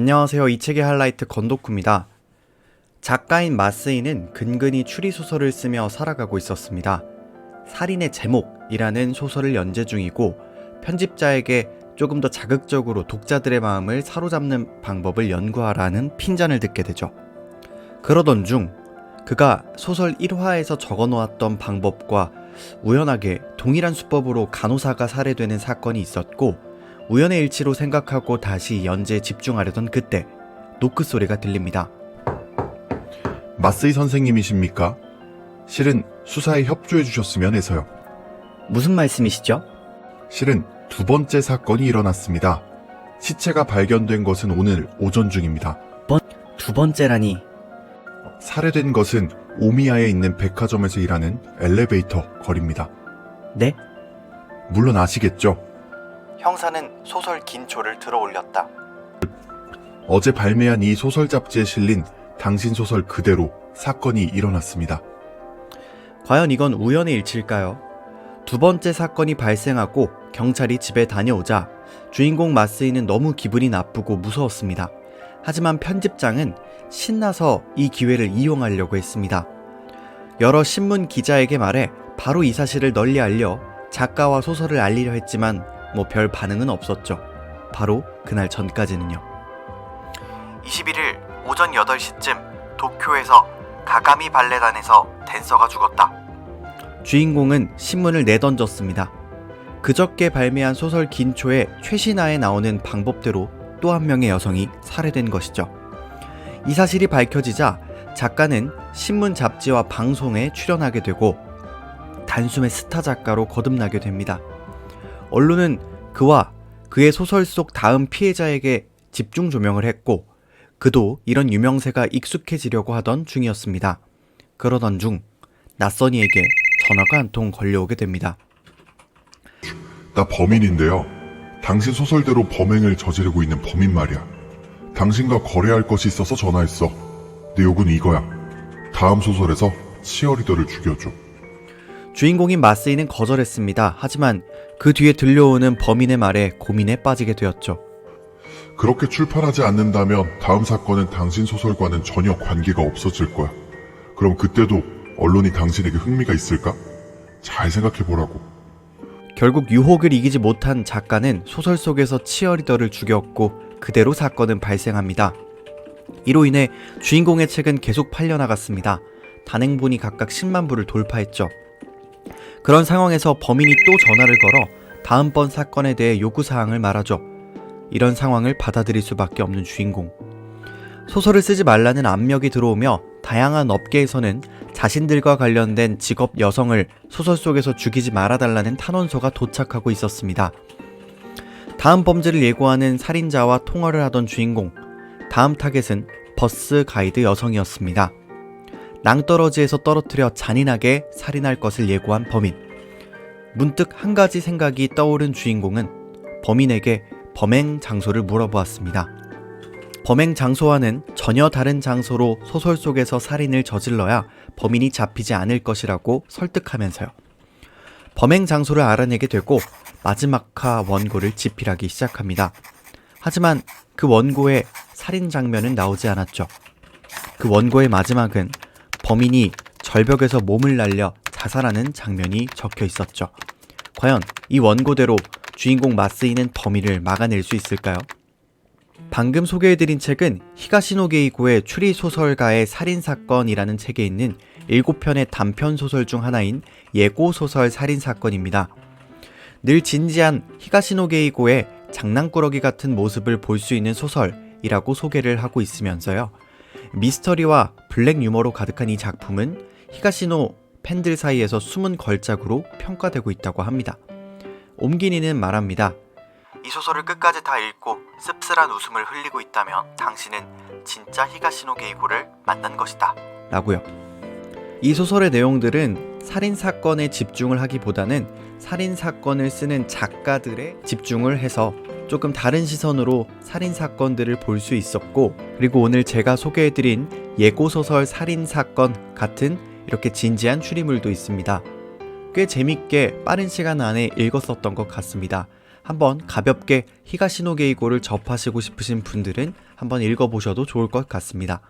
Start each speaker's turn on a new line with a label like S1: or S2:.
S1: 안녕하세요. 이 책의 하이라이트 건도쿠입니다. 작가인 마쓰이는 근근히 추리소설을 쓰며 살아가고 있었습니다. 살인의 제목이라는 소설을 연재 중이고 편집자에게 조금 더 자극적으로 독자들의 마음을 사로잡는 방법을 연구하라는 핀잔을 듣게 되죠. 그러던 중 그가 소설 1화에서 적어놓았던 방법과 우연하게 동일한 수법으로 간호사가 살해되는 사건이 있었고 우연의 일치로 생각하고 다시 연재에 집중하려던 그때 노크 소리가 들립니다.
S2: 마쓰이 선생님이십니까? 실은 수사에 협조해 주셨으면 해서요.
S1: 무슨 말씀이시죠?
S2: 실은 두 번째 사건이 일어났습니다. 시체가 발견된 것은 오늘 오전 중입니다.
S1: 두 번째라니.
S2: 살해된 것은 오미야에 있는 백화점에서 일하는 엘리베이터 거리입니다.
S1: 네?
S2: 물론 아시겠죠?
S1: 형사는 소설 긴초를 들어 올렸다.
S2: 어제 발매한 이 소설 잡지에 실린 당신 소설 그대로 사건이 일어났습니다.
S1: 과연 이건 우연의 일치일까요? 두 번째 사건이 발생하고 경찰이 집에 다녀오자 주인공 마쓰이는 너무 기분이 나쁘고 무서웠습니다. 하지만 편집장은 신나서 이 기회를 이용하려고 했습니다. 여러 신문 기자에게 말해 바로 이 사실을 널리 알려 작가와 소설을 알리려 했지만 별 반응은 없었죠. 바로 그날 전까지는요. 21일 오전 8시쯤 도쿄에서 가가미 발레단에서 댄서가 죽었다. 주인공은 신문을 내던졌습니다. 그저께 발매한 소설 긴초의 최신화에 나오는 방법대로 또 한 명의 여성이 살해된 것이죠. 이 사실이 밝혀지자 작가는 신문 잡지와 방송에 출연하게 되고 단숨에 스타 작가로 거듭나게 됩니다. 언론은 그와 그의 소설 속 다음 피해자에게 집중 조명을 했고 그도 이런 유명세가 익숙해지려고 하던 중이었습니다. 그러던 중 낯선이에게 전화가 한 통 걸려오게 됩니다.
S2: 나 범인인데요. 당신 소설대로 범행을 저지르고 있는 범인 말이야. 당신과 거래할 것이 있어서 전화했어. 내 요구는 이거야. 다음 소설에서 치어리더를 죽여줘.
S1: 주인공인 마쓰이는 거절했습니다. 하지만 그 뒤에 들려오는 범인의 말에 고민에 빠지게 되었죠.
S2: 그렇게 출판하지 않는다면 다음 사건은 당신 소설과는 전혀 관계가 없어질 거야. 그럼 그때도 언론이 당신에게 흥미가 있을까? 잘 생각해보라고.
S1: 결국 유혹을 이기지 못한 작가는 소설 속에서 치어리더를 죽였고 그대로 사건은 발생합니다. 이로 인해 주인공의 책은 계속 팔려나갔습니다. 단행본이 각각 10만 부를 돌파했죠. 그런 상황에서 범인이 또 전화를 걸어 다음번 사건에 대해 요구사항을 말하죠. 이런 상황을 받아들일 수밖에 없는 주인공. 소설을 쓰지 말라는 압력이 들어오며 다양한 업계에서는 자신들과 관련된 직업 여성을 소설 속에서 죽이지 말아달라는 탄원서가 도착하고 있었습니다. 다음 범죄를 예고하는 살인자와 통화를 하던 주인공. 다음 타겟은 버스 가이드 여성이었습니다. 낭떠러지에서 떨어뜨려 잔인하게 살인할 것을 예고한 범인. 문득 한 가지 생각이 떠오른 주인공은 범인에게 범행 장소를 물어보았습니다. 범행 장소와는 전혀 다른 장소로 소설 속에서 살인을 저질러야 범인이 잡히지 않을 것이라고 설득하면서요. 범행 장소를 알아내게 되고 마지막화 원고를 집필하기 시작합니다. 하지만 그 원고에 살인 장면은 나오지 않았죠. 그 원고의 마지막은 범인이 절벽에서 몸을 날려 자살하는 장면이 적혀 있었죠. 과연 이 원고대로 주인공 마쓰이는 범인을 막아낼 수 있을까요? 방금 소개해드린 책은 히가시노 게이고의 추리소설가의 살인사건이라는 책에 있는 7편의 단편소설 중 하나인 예고소설 살인사건입니다. 늘 진지한 히가시노 게이고의 장난꾸러기 같은 모습을 볼 수 있는 소설이라고 소개를 하고 있으면서요. 미스터리와 블랙 유머로 가득한 이 작품은 히가시노 팬들 사이에서 숨은 걸작으로 평가되고 있다고 합니다. 옴기니는 말합니다. 이 소설을 끝까지 다 읽고 씁쓸한 웃음을 흘리고 있다면 당신은 진짜 히가시노 게이고를 만난 것이다 라고요. 이 소설의 내용들은 살인사건에 집중을 하기보다는 살인사건을 쓰는 작가들에 집중을 해서 조금 다른 시선으로 살인사건들을 볼 수 있었고, 그리고 오늘 제가 소개해드린 예고소설 살인사건 같은 이렇게 진지한 추리물도 있습니다. 꽤 재밌게 빠른 시간 안에 읽었었던 것 같습니다. 한번 가볍게 히가시노 게이고를 접하시고 싶으신 분들은 한번 읽어보셔도 좋을 것 같습니다.